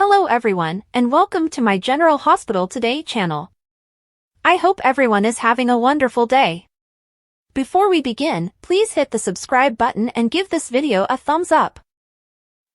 Hello everyone, and welcome to my General Hospital Today channel. I hope everyone is having a wonderful day. Before we begin, please hit the subscribe button and give this video a thumbs up.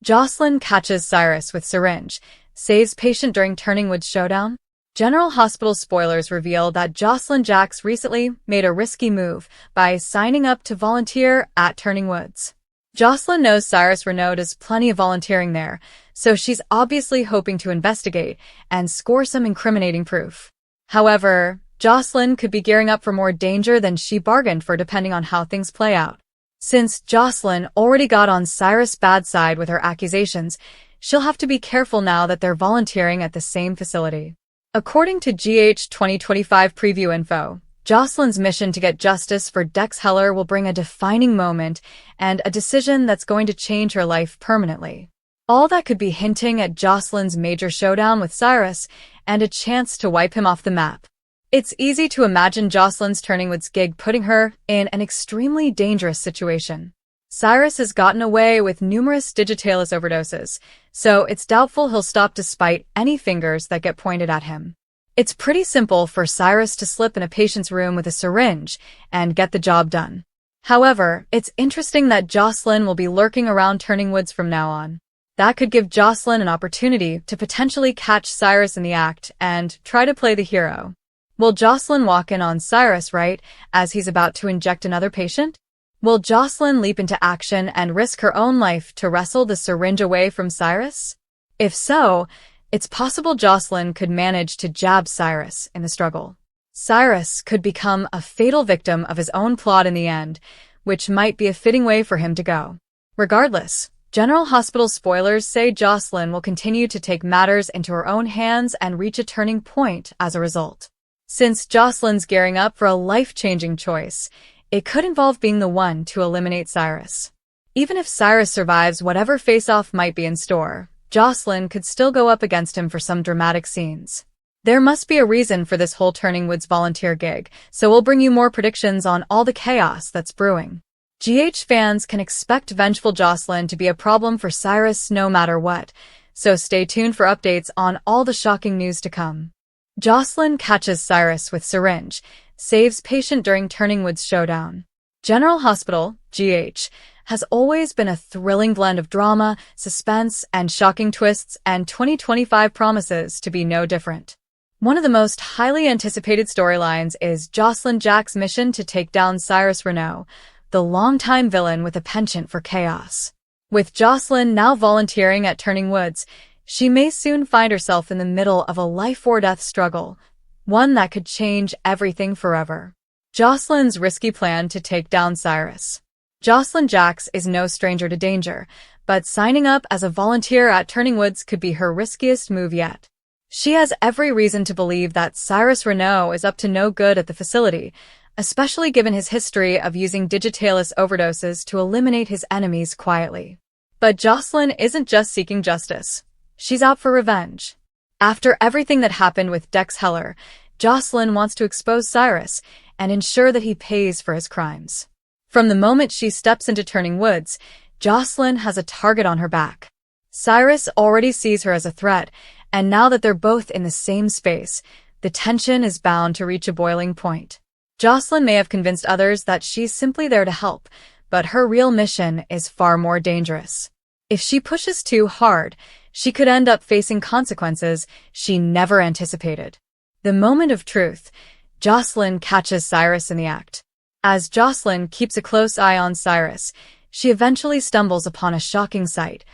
Jocelyn catches Cyrus with syringe, saves patient during Turning Woods showdown. General Hospital spoilers reveal that Jocelyn Jacks recently made a risky move by signing up to volunteer at Turning Woods. Jocelyn knows Cyrus Renaud does plenty of volunteering there, so she's obviously hoping to investigate and score some incriminating proof. However, Jocelyn could be gearing up for more danger than she bargained for depending on how things play out. Since Jocelyn already got on Cyrus' bad side with her accusations, she'll have to be careful now that they're volunteering at the same facility. According to GH 2025 preview info, Jocelyn's mission to get justice for Dex Heller will bring a defining moment and a decision that's going to change her life permanently. All that could be hinting at Jocelyn's major showdown with Cyrus and a chance to wipe him off the map. It's easy to imagine Jocelyn's Turning Woods gig putting her in an extremely dangerous situation. Cyrus has gotten away with numerous digitalis overdoses, so it's doubtful he'll stop despite any fingers that get pointed at him. It's pretty simple for Cyrus to slip in a patient's room with a syringe and get the job done. However, it's interesting that Jocelyn will be lurking around Turning Woods from now on. That could give Jocelyn an opportunity to potentially catch Cyrus in the act and try to play the hero. Will Jocelyn walk in on Cyrus right as he's about to inject another patient? Will Jocelyn leap into action and risk her own life to wrestle the syringe away from Cyrus? If so, it's possible Jocelyn could manage to jab Cyrus in the struggle. Cyrus could become a fatal victim of his own plot in the end, which might be a fitting way for him to go. Regardless, General Hospital spoilers say Jocelyn will continue to take matters into her own hands and reach a turning point as a result. Since Jocelyn's gearing up for a life-changing choice, it could involve being the one to eliminate Cyrus. Even if Cyrus survives whatever face-off might be in store, Jocelyn could still go up against him for some dramatic scenes. There must be a reason for this whole Turning Woods volunteer gig, so we'll bring you more predictions on all the chaos that's brewing. GH fans can expect vengeful Jocelyn to be a problem for Cyrus no matter what, so stay tuned for updates on all the shocking news to come. Jocelyn catches Cyrus with syringe, saves patient during Turning Woods showdown. General Hospital, GH, has always been a thrilling blend of drama, suspense, and shocking twists, and 2025 promises to be no different. One of the most highly anticipated storylines is Jocelyn Jacks' mission to take down Cyrus Renaud, the longtime villain with a penchant for chaos. With Jocelyn now volunteering at Turning Woods, she may soon find herself in the middle of a life-or-death struggle, one that could change everything forever. Jocelyn's risky plan to take down Cyrus. Jocelyn Jacks is no stranger to danger, but signing up as a volunteer at Turning Woods could be her riskiest move yet. She has every reason to believe that Cyrus Renaud is up to no good at the facility, especially given his history of using digitalis overdoses to eliminate his enemies quietly. But Jocelyn isn't just seeking justice. She's out for revenge. After everything that happened with Dex Heller, Jocelyn wants to expose Cyrus and ensure that he pays for his crimes. From the moment she steps into Turning Woods, Jocelyn has a target on her back. Cyrus already sees her as a threat, and now that they're both in the same space, the tension is bound to reach a boiling point. Jocelyn may have convinced others that she's simply there to help, but her real mission is far more dangerous. If she pushes too hard, she could end up facing consequences she never anticipated. The moment of truth, Jocelyn catches Cyrus in the act. As Jocelyn keeps a close eye on Cyrus, she eventually stumbles upon a shocking sight,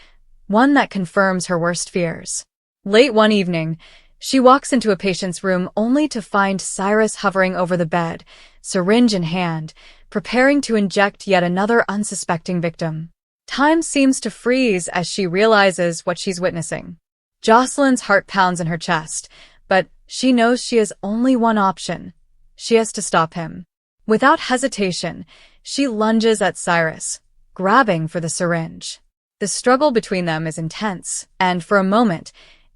one that confirms her worst fears. Late one evening, she walks into a patient's room only to find Cyrus hovering over the bed, syringe in hand, preparing to inject yet another unsuspecting victim. Time seems to freeze as she realizes what she's witnessing. Jocelyn's heart pounds in her chest, but she knows she has only one option. She has to stop him. Without hesitation, she lunges at Cyrus, grabbing for the syringe. The struggle between them is intense, and for a moment,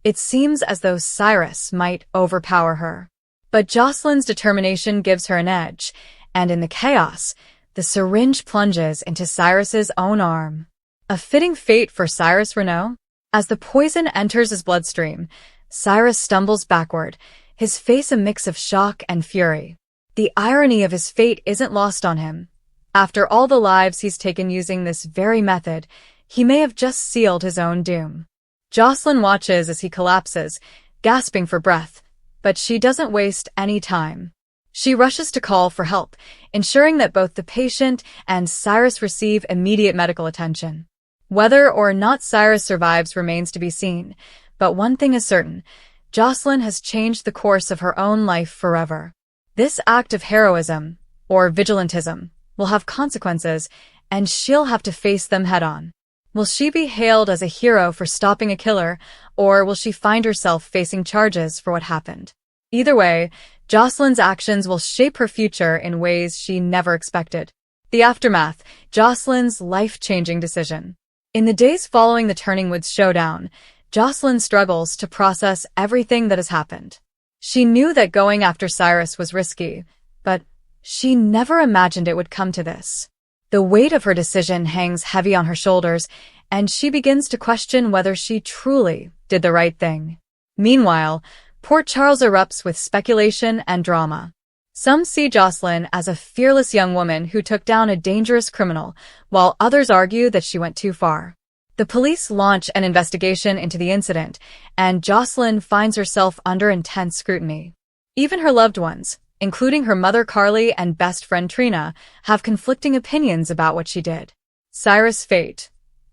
it seems as though Cyrus might overpower her. But Jocelyn's determination gives her an edge, and in the chaos, the syringe plunges into Cyrus's own arm. A fitting fate for Cyrus Renaud? As the poison enters his bloodstream, Cyrus stumbles backward, his face a mix of shock and fury. The irony of his fate isn't lost on him. After all the lives he's taken using this very method, he may have just sealed his own doom. Jocelyn watches as he collapses, gasping for breath, but she doesn't waste any time. She rushes to call for help, ensuring that both the patient and Cyrus receive immediate medical attention. Whether or not Cyrus survives remains to be seen, but one thing is certain: Jocelyn has changed the course of her own life forever. This act of heroism, or vigilantism, will have consequences, and she'll have to face them head-on. Will she be hailed as a hero for stopping a killer, or will she find herself facing charges for what happened? Either way, Jocelyn's actions will shape her future in ways she never expected. The aftermath: Jocelyn's life-changing decision. In the days following the Turning Woods showdown, Jocelyn struggles to process everything that has happened. She knew that going after Cyrus was risky, but she never imagined it would come to this. The weight of her decision hangs heavy on her shoulders, and she begins to question whether she truly did the right thing. Meanwhile, Port Charles erupts with speculation and drama. Some see Jocelyn as a fearless young woman who took down a dangerous criminal, while others argue that she went too far. The police launch an investigation into the incident, and Jocelyn finds herself under intense scrutiny. Even her loved ones, including her mother Carly and best friend Trina, have conflicting opinions about what she did. Cyrus' fate: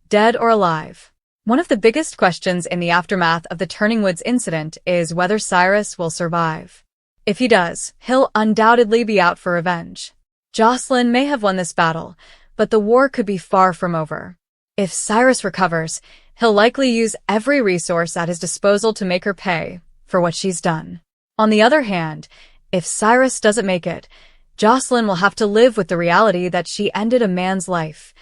dead or alive? One of the biggest questions in the aftermath of the Turning Woods incident is whether Cyrus will survive. If he does, he'll undoubtedly be out for revenge. Jocelyn may have won this battle, but the war could be far from over. If Cyrus recovers, he'll likely use every resource at his disposal to make her pay for what she's done. On the other hand, if Cyrus doesn't make it, Jocelyn will have to live with the reality that she ended a man's life,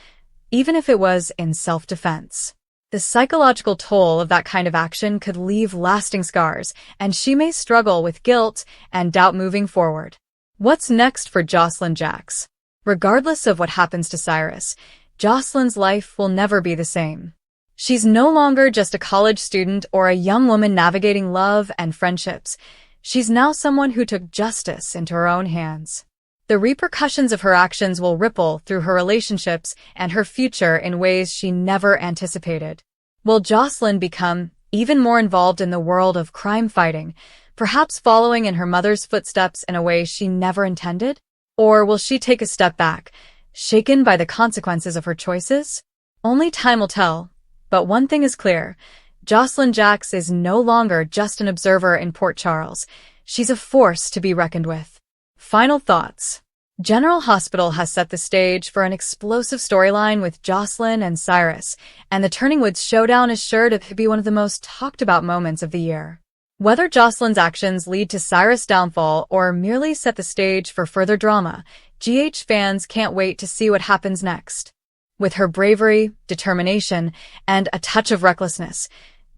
even if it was in self-defense. The psychological toll of that kind of action could leave lasting scars, and she may struggle with guilt and doubt moving forward. What's next for Jocelyn Jacks? Regardless of what happens to Cyrus, Jocelyn's life will never be the same. She's no longer just a college student or a young woman navigating love and friendships. She's now someone who took justice into her own hands. The repercussions of her actions will ripple through her relationships and her future in ways she never anticipated. Will Jocelyn become even more involved in the world of crime fighting, perhaps following in her mother's footsteps in a way she never intended? Or will she take a step back, shaken by the consequences of her choices? Only time will tell, but one thing is clear: Jocelyn Jacks is no longer just an observer in Port Charles. She's a force to be reckoned with. Final thoughts. General Hospital has set the stage for an explosive storyline with Jocelyn and Cyrus, and the Turning Woods showdown is sure to be one of the most talked about moments of the year. Whether Jocelyn's actions lead to Cyrus' downfall or merely set the stage for further drama, GH fans can't wait to see what happens next. With her bravery, determination, and a touch of recklessness,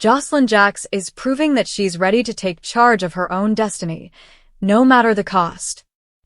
Jocelyn Jacks is proving that she's ready to take charge of her own destiny, no matter the cost.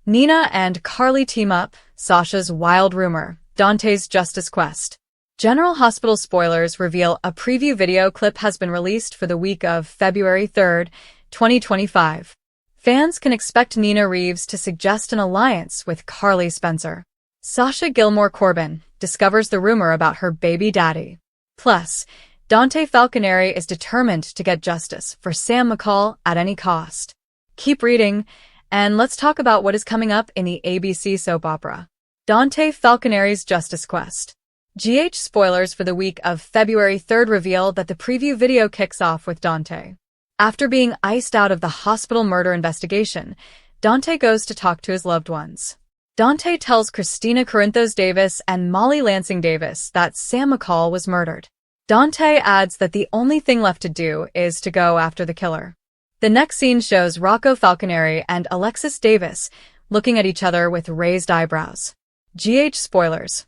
Nina and Carly team up, Sasha's wild rumor, Dante's justice quest. General Hospital spoilers reveal a preview video clip has been released for the week of February 3rd, 2025. Fans can expect Nina Reeves to suggest an alliance with Carly Spencer. Sasha Gilmore Corbin discovers the rumor about her baby daddy. Plus, Dante Falconeri is determined to get justice for Sam McCall at any cost. Keep reading, and let's talk about what is coming up in the ABC soap opera. Dante Falconeri's Justice Quest. GH spoilers for the week of February 3rd reveal that the preview video kicks off with Dante. After being iced out of the hospital murder investigation, Dante goes to talk to his loved ones. Dante tells Christina Corinthos Davis and Molly Lansing Davis that Sam McCall was murdered. Dante adds that the only thing left to do is to go after the killer. The next scene shows Rocco Falconeri and Alexis Davis looking at each other with raised eyebrows. GH spoilers.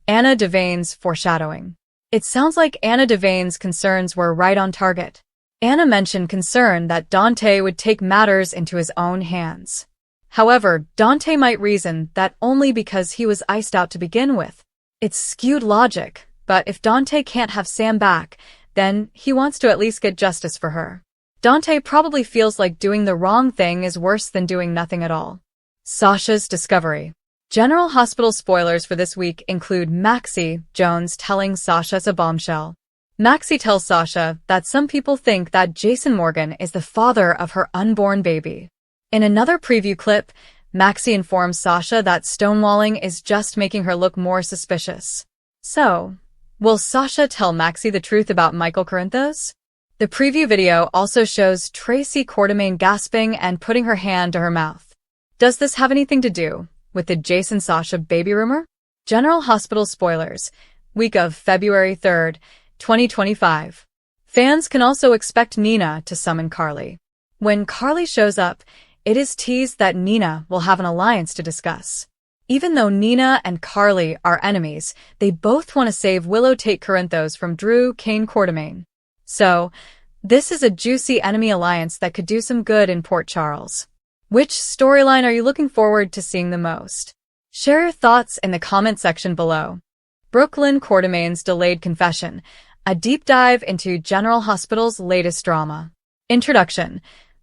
Anna Devane's foreshadowing. It sounds like Anna Devane's concerns were right on target. Anna mentioned concern that Dante would take matters into his own hands. However, Dante might reason that only because he was iced out to begin with. It's skewed logic, but if Dante can't have Sam back, then he wants to at least get justice for her. Dante probably feels like doing the wrong thing is worse than doing nothing at all. Sasha's discovery. General Hospital spoilers for this week include Maxie Jones telling Sasha's a bombshell. Maxie tells Sasha that some people think that Jason Morgan is the father of her unborn baby. In another preview clip, Maxie informs Sasha that stonewalling is just making her look more suspicious. So, will Sasha tell Maxie the truth about Michael Corinthos? The preview video also shows Tracy Quartermaine gasping and putting her hand to her mouth. Does this have anything to do with the Jason-Sasha baby rumor? General Hospital spoilers. Week of February 3rd, 2025. Fans can also expect Nina to summon Carly. When Carly shows up, it is teased that Nina will have an alliance to discuss. Even though Nina and Carly are enemies, they both want to save Willow Tate Corinthos from Drew Kane Quartermaine. So, this is a juicy enemy alliance that could do some good in Port Charles. Which storyline are you looking forward to seeing the most? Share your thoughts in the comment section below. Brooklyn Quartermaine's delayed confession, a deep dive into General Hospital's latest drama. Introduction: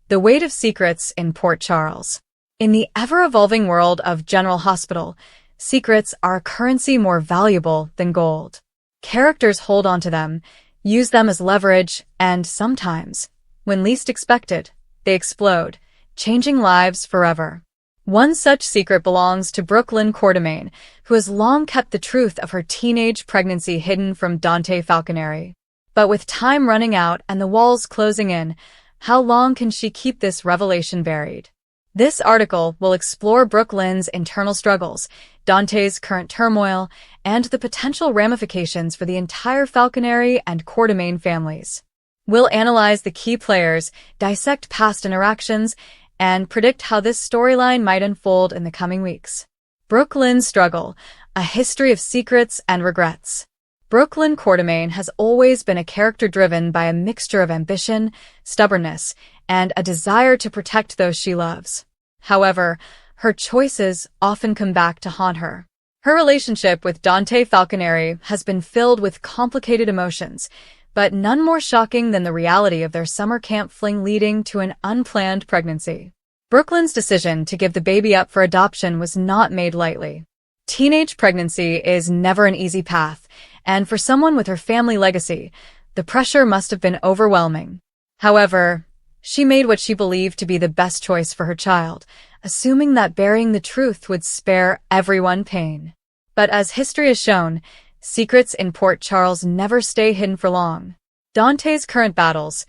the weight of secrets in Port Charles. In the ever-evolving world of General Hospital, secrets are a currency more valuable than gold. Characters hold on to them, use them as leverage, and sometimes, when least expected, they explode, changing lives forever. One such secret belongs to Brooklyn Quartermaine, who has long kept the truth of her teenage pregnancy hidden from Dante Falconeri. But with time running out and the walls closing in, how long can she keep this revelation buried? This article will explore Brooklyn's internal struggles, Dante's current turmoil, and the potential ramifications for the entire Falconeri and Quartermaine families. We'll analyze the key players, dissect past interactions, and predict how this storyline might unfold in the coming weeks. Brooklyn's struggle, a history of secrets and regrets. Brooklyn Quartermaine has always been a character driven by a mixture of ambition, stubbornness, and a desire to protect those she loves. However, her choices often come back to haunt her. Her relationship with Dante Falconeri has been filled with complicated emotions, but none more shocking than the reality of their summer camp fling leading to an unplanned pregnancy. Brooklyn's decision to give the baby up for adoption was not made lightly. Teenage pregnancy is never an easy path, and for someone with her family legacy, the pressure must have been overwhelming. However, she made what she believed to be the best choice for her child, assuming that burying the truth would spare everyone pain. But as history has shown, secrets in Port Charles never stay hidden for long. Dante's current battles.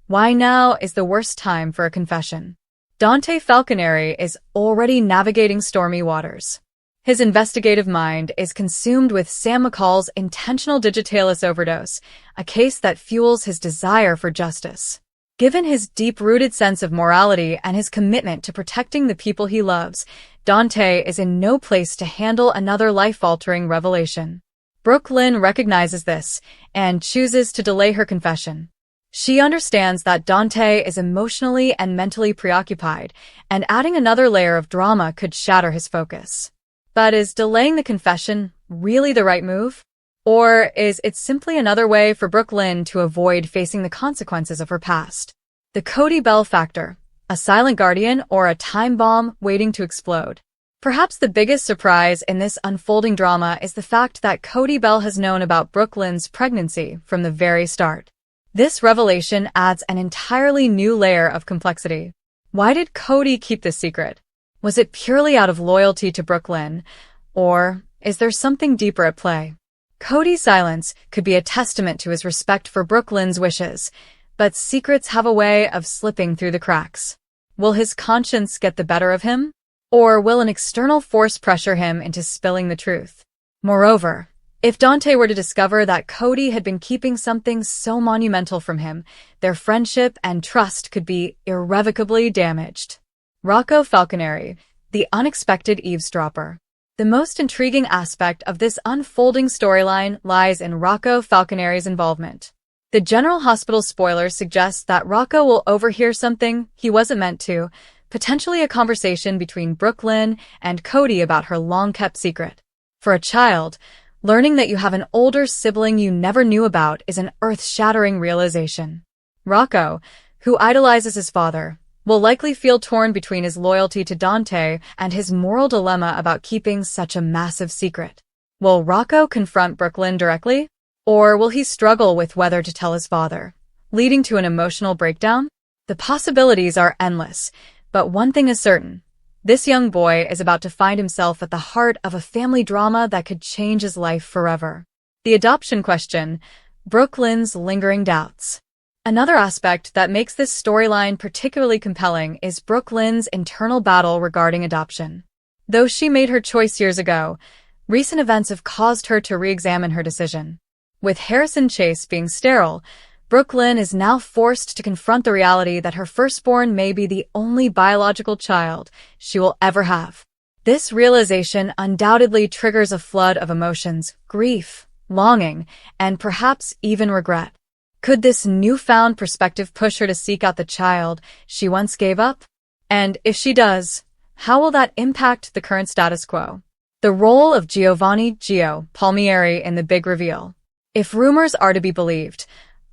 Why now is the worst time for a confession? Dante Falconeri is already navigating stormy waters. His investigative mind is consumed with Sam McCall's intentional digitalis overdose, a case that fuels his desire for justice. Given his deep-rooted sense of morality and his commitment to protecting the people he loves, Dante is in no place to handle another life-altering revelation. Brooklyn recognizes this and chooses to delay her confession. She understands that Dante is emotionally and mentally preoccupied, and adding another layer of drama could shatter his focus. But is delaying the confession really the right move? Or is it simply another way for Brooklyn to avoid facing the consequences of her past? The Cody Bell factor, a silent guardian or a time bomb waiting to explode. Perhaps the biggest surprise in this unfolding drama is the fact that Cody Bell has known about Brooklyn's pregnancy from the very start. This revelation adds an entirely new layer of complexity. Why did Cody keep this secret? Was it purely out of loyalty to Brooklyn, or is there something deeper at play? Cody's silence could be a testament to his respect for Brooklyn's wishes, but secrets have a way of slipping through the cracks. Will his conscience get the better of him? Or will an external force pressure him into spilling the truth? Moreover, if Dante were to discover that Cody had been keeping something so monumental from him, their friendship and trust could be irrevocably damaged. Rocco Falconeri, the unexpected eavesdropper. The most intriguing aspect of this unfolding storyline lies in Rocco Falconeri's involvement. The General Hospital spoiler suggests that Rocco will overhear something he wasn't meant to, potentially a conversation between Brooklyn and Cody about her long-kept secret. For a child, Learning that you have an older sibling you never knew about is an earth-shattering realization. Rocco, who idolizes his father, will likely feel torn between his loyalty to Dante and his moral dilemma about keeping such a massive secret. Will Rocco confront Brooklyn directly? Or will he struggle with whether to tell his father, leading to an emotional breakdown? The possibilities are endless, but one thing is certain. This young boy is about to find himself at the heart of a family drama that could change his life forever. The adoption question, Brooklyn's lingering doubts. Another aspect that makes this storyline particularly compelling is Brooklyn's internal battle regarding adoption. Though she made her choice years ago, recent events have caused her to re-examine her decision. With Harrison Chase being sterile, Brooklyn is now forced to confront the reality that her firstborn may be the only biological child she will ever have. This realization undoubtedly triggers a flood of emotions, grief, longing, and perhaps even regret. Could this newfound perspective push her to seek out the child she once gave up? And if she does, how will that impact the current status quo? The role of Giovanni Gio Palmieri in the big reveal. If rumors are to be believed,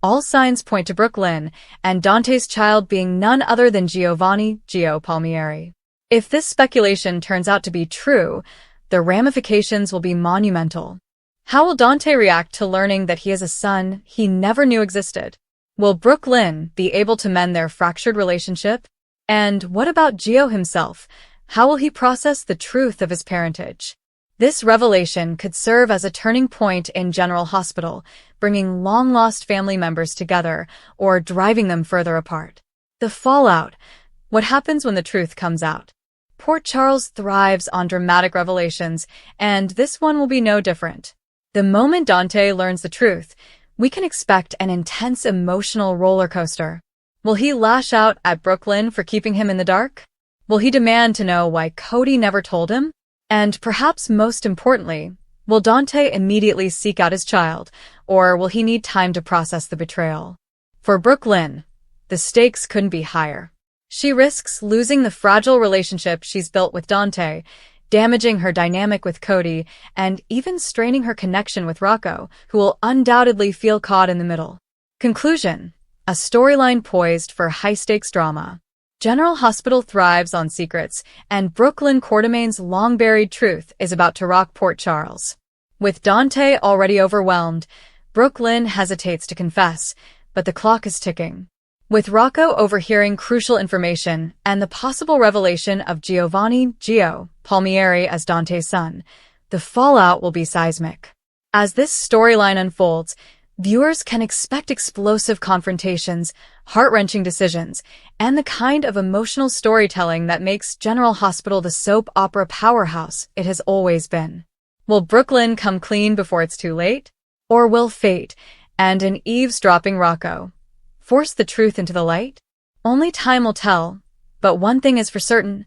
all signs point to Brooklyn and Dante's child being none other than Giovanni Gio Palmieri. If this speculation turns out to be true, the ramifications will be monumental. How will Dante react to learning that he has a son he never knew existed? Will Brooklyn be able to mend their fractured relationship? And what about Gio himself? How will he process the truth of his parentage? This revelation could serve as a turning point in General Hospital, bringing long-lost family members together or driving them further apart. The fallout. What happens when the truth comes out? Port Charles thrives on dramatic revelations, and this one will be no different. The moment Dante learns the truth, we can expect an intense emotional roller coaster. Will he lash out at Brooklyn for keeping him in the dark? Will he demand to know why Cody never told him? And perhaps most importantly, will Dante immediately seek out his child, or will he need time to process the betrayal? For Brooklyn, the stakes couldn't be higher. She risks losing the fragile relationship she's built with Dante, damaging her dynamic with Cody, and even straining her connection with Rocco, who will undoubtedly feel caught in the middle. Conclusion: a storyline poised for high-stakes drama. General Hospital thrives on secrets, and Brooklyn Quartermain's long-buried truth is about to rock Port Charles. With Dante already overwhelmed, Brooklyn hesitates to confess, but the clock is ticking. With Rocco overhearing crucial information and the possible revelation of Giovanni Gio Palmieri as Dante's son, the fallout will be seismic. As this storyline unfolds, viewers can expect explosive confrontations, heart-wrenching decisions, and the kind of emotional storytelling that makes General Hospital the soap opera powerhouse it has always been. Will Brooklyn come clean before it's too late? Or will fate, and an eavesdropping Rocco, force the truth into the light? Only time will tell, but one thing is for certain: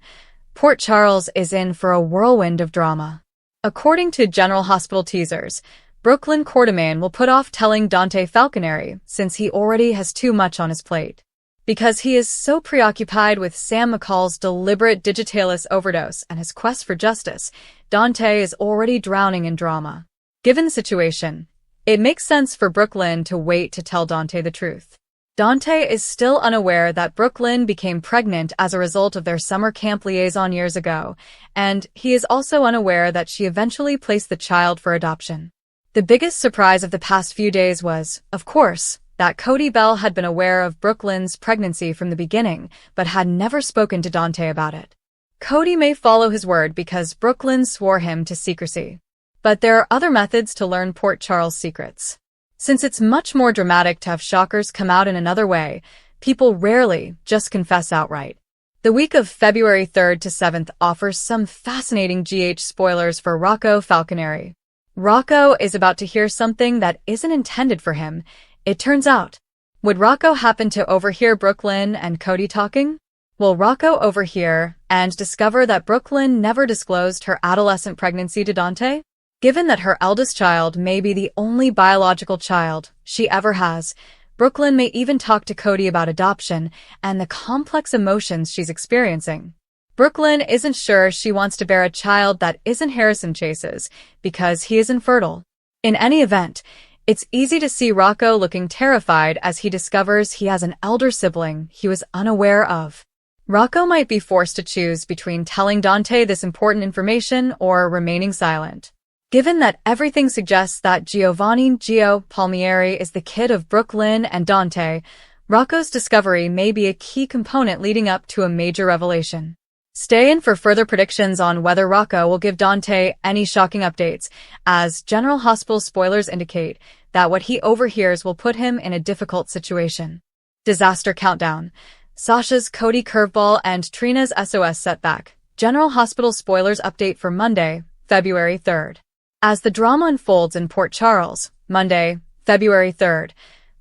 Port Charles is in for a whirlwind of drama. According to General Hospital teasers, Brooklyn Quartermain will put off telling Dante Falconeri since he already has too much on his plate. Because he is so preoccupied with Sam McCall's deliberate digitalis overdose and his quest for justice, Dante is already drowning in drama. Given the situation, it makes sense for Brooklyn to wait to tell Dante the truth. Dante is still unaware that Brooklyn became pregnant as a result of their summer camp liaison years ago, and he is also unaware that she eventually placed the child for adoption. The biggest surprise of the past few days was, of course, that Cody Bell had been aware of Brooklyn's pregnancy from the beginning, but had never spoken to Dante about it. Cody may follow his word because Brooklyn swore him to secrecy. But there are other methods to learn Port Charles' secrets. Since it's much more dramatic to have shockers come out in another way, people rarely just confess outright. The week of February 3rd to 7th offers some fascinating GH spoilers for Rocco Falconeri. Rocco is about to hear something that isn't intended for him, it turns out. Would Rocco happen to overhear Brooklyn and Cody talking? Will Rocco overhear and discover that Brooklyn never disclosed her adolescent pregnancy to Dante? Given that her eldest child may be the only biological child she ever has, Brooklyn may even talk to Cody about adoption and the complex emotions she's experiencing. Brooklyn isn't sure she wants to bear a child that isn't Harrison Chase's because he is infertile. In any event, it's easy to see Rocco looking terrified as he discovers he has an elder sibling he was unaware of. Rocco might be forced to choose between telling Dante this important information or remaining silent. Given that everything suggests that Gio Palmieri is the kid of Brooklyn and Dante, Rocco's discovery may be a key component leading up to a major revelation. Stay in for further predictions on whether Rocco will give Dante any shocking updates, as General Hospital spoilers indicate that what he overhears will put him in a difficult situation. Disaster countdown. Sasha's Cody curveball and Trina's SOS setback. General Hospital spoilers update for Monday, February 3rd. As the drama unfolds in Port Charles, Monday, February 3rd,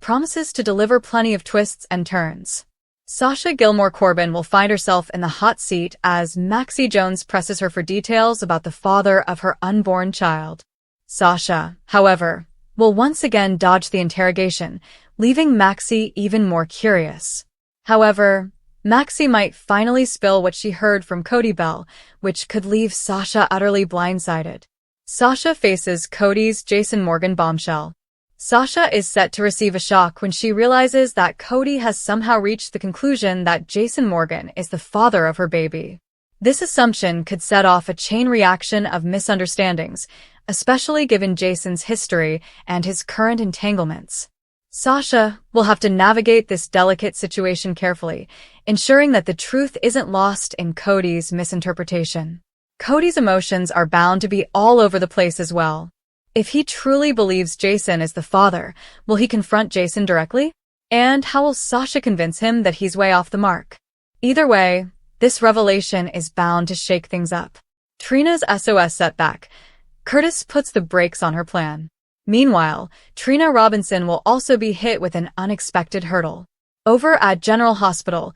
promises to deliver plenty of twists and turns. Sasha Gilmore Corbin will find herself in the hot seat as Maxie Jones presses her for details about the father of her unborn child. Sasha, however, will once again dodge the interrogation, leaving Maxie even more curious. However, Maxie might finally spill what she heard from Cody Bell, which could leave Sasha utterly blindsided. Sasha faces Cody's Jason Morgan bombshell. Sasha is set to receive a shock when she realizes that Cody has somehow reached the conclusion that Jason Morgan is the father of her baby. This assumption could set off a chain reaction of misunderstandings, especially given Jason's history and his current entanglements. Sasha will have to navigate this delicate situation carefully, ensuring that the truth isn't lost in Cody's misinterpretation. Cody's emotions are bound to be all over the place as well. If he truly believes Jason is the father, will he confront Jason directly? And how will Sasha convince him that he's way off the mark? Either way, this revelation is bound to shake things up. Trina's SOS setback. Curtis puts the brakes on her plan. Meanwhile, Trina Robinson will also be hit with an unexpected hurdle. Over at General Hospital,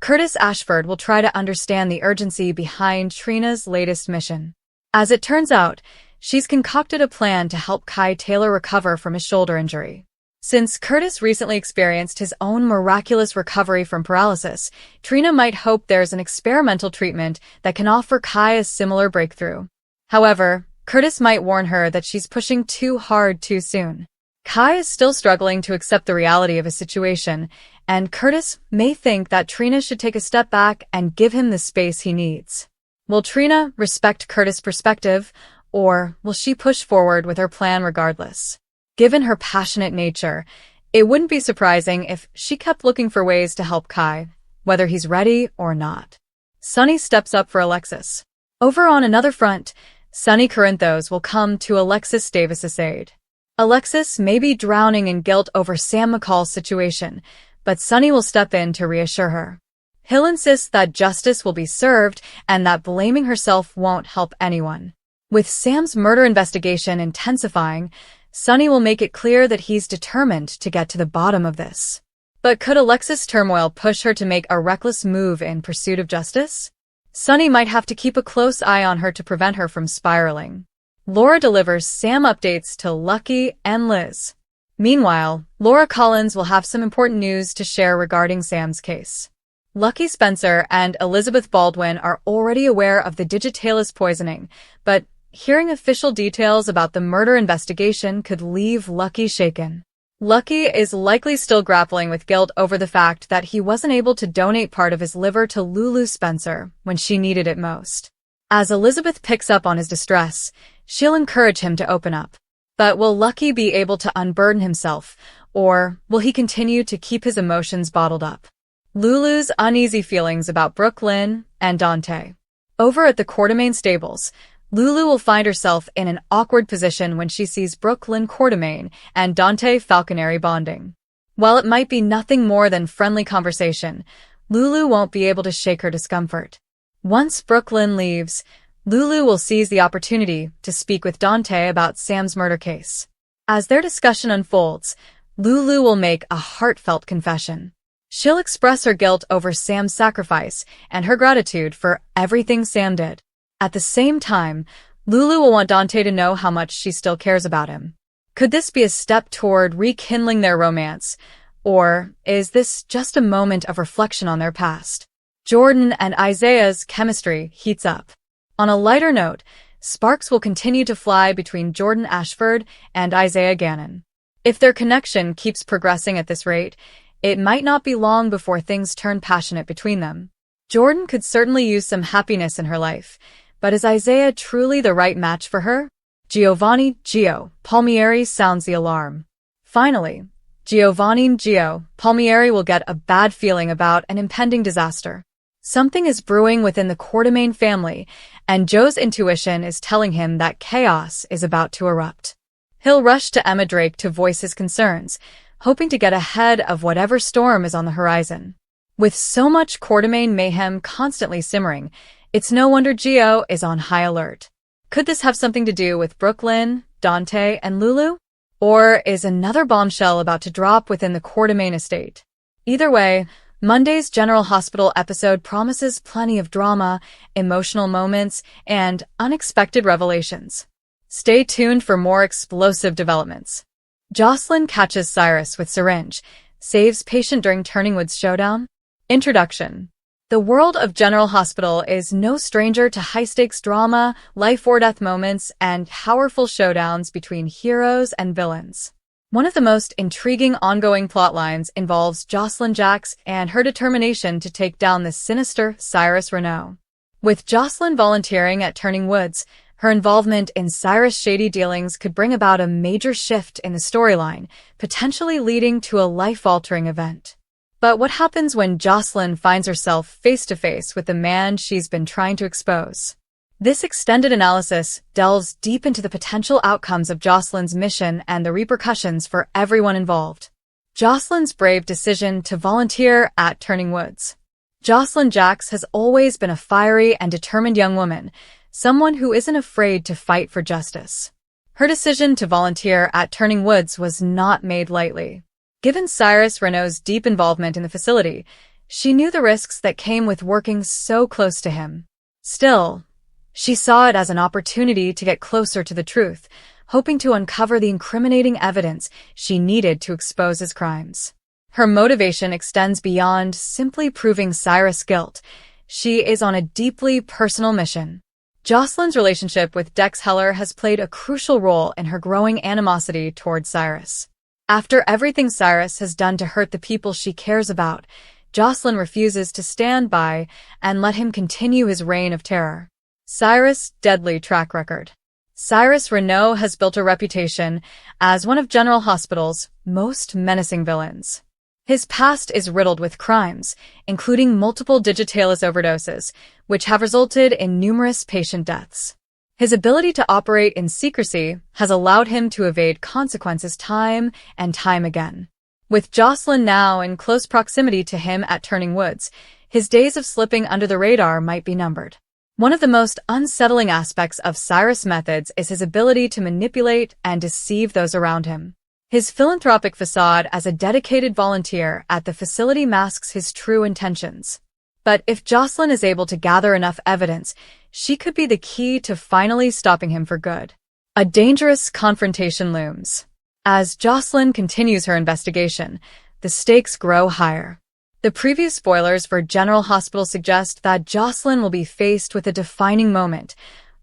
Curtis Ashford will try to understand the urgency behind Trina's latest mission. As it turns out, she's concocted a plan to help Kai Taylor recover from his shoulder injury. Since Curtis recently experienced his own miraculous recovery from paralysis, Trina might hope there's an experimental treatment that can offer Kai a similar breakthrough. However, Curtis might warn her that she's pushing too hard too soon. Kai is still struggling to accept the reality of his situation, and Curtis may think that Trina should take a step back and give him the space he needs. Will Trina respect Curtis' perspective, or will she push forward with her plan regardless? Given her passionate nature, it wouldn't be surprising if she kept looking for ways to help Kai, whether he's ready or not. Sunny steps up for Alexis. Over on another front, Sunny Corinthos will come to Alexis Davis's aid. Alexis may be drowning in guilt over Sam McCall's situation, but Sunny will step in to reassure her. He'll insist that justice will be served and that blaming herself won't help anyone. With Sam's murder investigation intensifying, Sunny will make it clear that he's determined to get to the bottom of this. But could Alexis' turmoil push her to make a reckless move in pursuit of justice? Sunny might have to keep a close eye on her to prevent her from spiraling. Laura delivers Sam updates to Lucky and Liz. Meanwhile, Laura Collins will have some important news to share regarding Sam's case. Lucky Spencer and Elizabeth Baldwin are already aware of the digitalis poisoning, but hearing official details about the murder investigation could leave Lucky shaken. Lucky is likely still grappling with guilt over the fact that he wasn't able to donate part of his liver to Lulu Spencer when she needed it most. As Elizabeth picks up on his distress, she'll encourage him to open up. But will Lucky be able to unburden himself, or will he continue to keep his emotions bottled up? Lulu's uneasy feelings about Brooklyn and Dante. Over at the Quartermain stables, Lulu will find herself in an awkward position when she sees Brooklyn Quartermain and Dante Falconeri bonding. While it might be nothing more than friendly conversation, Lulu won't be able to shake her discomfort. Once Brooklyn leaves, Lulu will seize the opportunity to speak with Dante about Sam's murder case. As their discussion unfolds, Lulu will make a heartfelt confession. She'll express her guilt over Sam's sacrifice and her gratitude for everything Sam did. At the same time, Lulu will want Dante to know how much she still cares about him. Could this be a step toward rekindling their romance, or is this just a moment of reflection on their past? Jordan and Isaiah's chemistry heats up. On a lighter note, sparks will continue to fly between Jordan Ashford and Isaiah Gannon. If their connection keeps progressing at this rate, it might not be long before things turn passionate between them. Jordan could certainly use some happiness in her life, but is Isaiah truly the right match for her? Gio Palmieri sounds the alarm. Finally, Gio Palmieri will get a bad feeling about an impending disaster. Something is brewing within the Quartermain family, and Joe's intuition is telling him that chaos is about to erupt. He'll rush to Emma Drake to voice his concerns, hoping to get ahead of whatever storm is on the horizon. With so much Quartermain mayhem constantly simmering, it's no wonder Gio is on high alert. Could this have something to do with Brooklyn, Dante, and Lulu? Or is another bombshell about to drop within the Quartermain estate? Either way, Monday's General Hospital episode promises plenty of drama, emotional moments, and unexpected revelations. Stay tuned for more explosive developments. Jocelyn catches Cyrus with syringe, saves patient during Turning Woods showdown. Introduction. The world of General Hospital is no stranger to high-stakes drama, life-or-death moments, and powerful showdowns between heroes and villains. One of the most intriguing ongoing plotlines involves Jocelyn Jacks and her determination to take down the sinister Cyrus Renaud. With Jocelyn volunteering at Turning Woods, her involvement in Cyrus' shady dealings could bring about a major shift in the storyline, potentially leading to a life-altering event. But what happens when Jocelyn finds herself face-to-face with the man she's been trying to expose? This extended analysis delves deep into the potential outcomes of Jocelyn's mission and the repercussions for everyone involved. Jocelyn's brave decision to volunteer at Turning Woods. Jocelyn Jacks has always been a fiery and determined young woman, someone who isn't afraid to fight for justice. Her decision to volunteer at Turning Woods was not made lightly. Given Cyrus Renaud's deep involvement in the facility, she knew the risks that came with working so close to him. Still, she saw it as an opportunity to get closer to the truth, hoping to uncover the incriminating evidence she needed to expose his crimes. Her motivation extends beyond simply proving Cyrus' guilt. She is on a deeply personal mission. Jocelyn's relationship with Dex Heller has played a crucial role in her growing animosity towards Cyrus. After everything Cyrus has done to hurt the people she cares about, Jocelyn refuses to stand by and let him continue his reign of terror. Cyrus' deadly track record. Cyrus Renaud has built a reputation as one of General Hospital's most menacing villains. His past is riddled with crimes, including multiple digitalis overdoses, which have resulted in numerous patient deaths. His ability to operate in secrecy has allowed him to evade consequences time and time again. With Jocelyn now in close proximity to him at Turning Woods, his days of slipping under the radar might be numbered. One of the most unsettling aspects of Cyrus' methods is his ability to manipulate and deceive those around him. His philanthropic facade as a dedicated volunteer at the facility masks his true intentions. But if Jocelyn is able to gather enough evidence, she could be the key to finally stopping him for good. A dangerous confrontation looms. As Jocelyn continues her investigation, the stakes grow higher. The preview spoilers for General Hospital suggest that Jocelyn will be faced with a defining moment,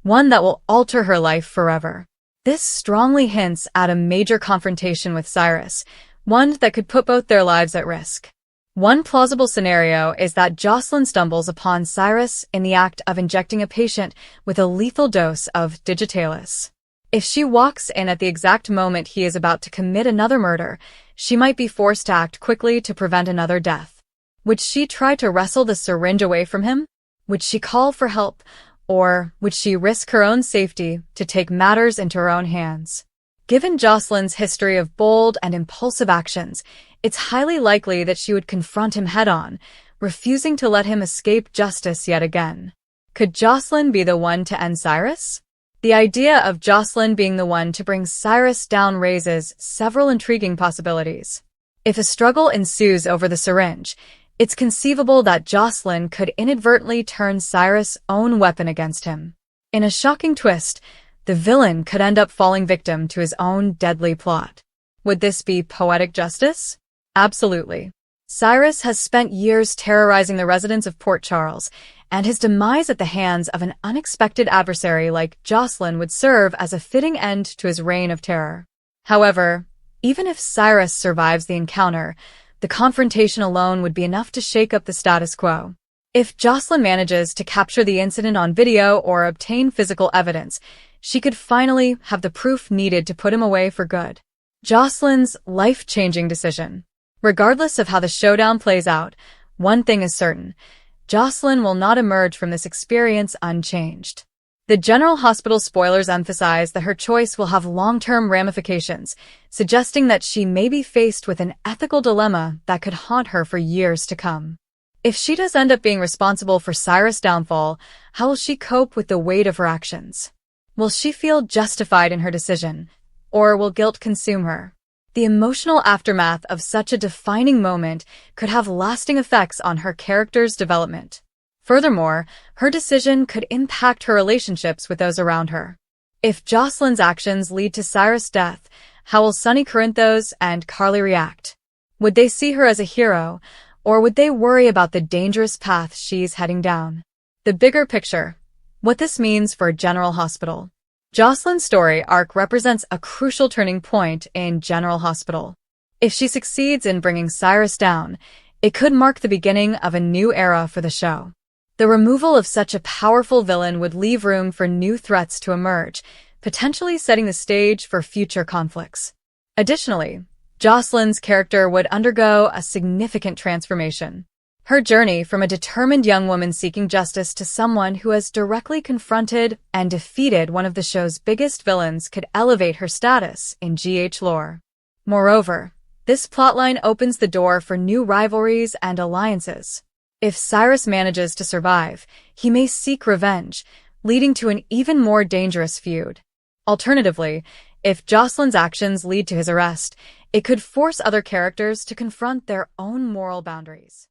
one that will alter her life forever. This strongly hints at a major confrontation with Cyrus, one that could put both their lives at risk. One plausible scenario is that Jocelyn stumbles upon Cyrus in the act of injecting a patient with a lethal dose of digitalis. If she walks in at the exact moment he is about to commit another murder, she might be forced to act quickly to prevent another death. Would she try to wrestle the syringe away from him? Would she call for help? Or would she risk her own safety to take matters into her own hands? Given Jocelyn's history of bold and impulsive actions, it's highly likely that she would confront him head-on, refusing to let him escape justice yet again. Could Jocelyn be the one to end Cyrus? The idea of Jocelyn being the one to bring Cyrus down raises several intriguing possibilities. If a struggle ensues over the syringe, it's conceivable that Jocelyn could inadvertently turn Cyrus' own weapon against him. In a shocking twist, the villain could end up falling victim to his own deadly plot. Would this be poetic justice? Absolutely. Cyrus has spent years terrorizing the residents of Port Charles, and his demise at the hands of an unexpected adversary like Jocelyn would serve as a fitting end to his reign of terror. However, even if Cyrus survives the encounter, the confrontation alone would be enough to shake up the status quo. If Jocelyn manages to capture the incident on video or obtain physical evidence, she could finally have the proof needed to put him away for good. Jocelyn's life-changing decision. Regardless of how the showdown plays out, one thing is certain: Jocelyn will not emerge from this experience unchanged. The General Hospital spoilers emphasize that her choice will have long-term ramifications, suggesting that she may be faced with an ethical dilemma that could haunt her for years to come. If she does end up being responsible for Cyrus' downfall, how will she cope with the weight of her actions? Will she feel justified in her decision, or will guilt consume her? The emotional aftermath of such a defining moment could have lasting effects on her character's development. Furthermore, her decision could impact her relationships with those around her. If Jocelyn's actions lead to Cyrus' death, how will Sonny Corinthos and Carly react? Would they see her as a hero, or would they worry about the dangerous path she's heading down? The bigger picture. What this means for General Hospital. Jocelyn's story arc represents a crucial turning point in General Hospital. If she succeeds in bringing Cyrus down, it could mark the beginning of a new era for the show. The removal of such a powerful villain would leave room for new threats to emerge, potentially setting the stage for future conflicts. Additionally, Jocelyn's character would undergo a significant transformation. Her journey from a determined young woman seeking justice to someone who has directly confronted and defeated one of the show's biggest villains could elevate her status in GH lore. Moreover, this plotline opens the door for new rivalries and alliances. If Cyrus manages to survive, he may seek revenge, leading to an even more dangerous feud. Alternatively, if Jocelyn's actions lead to his arrest, it could force other characters to confront their own moral boundaries.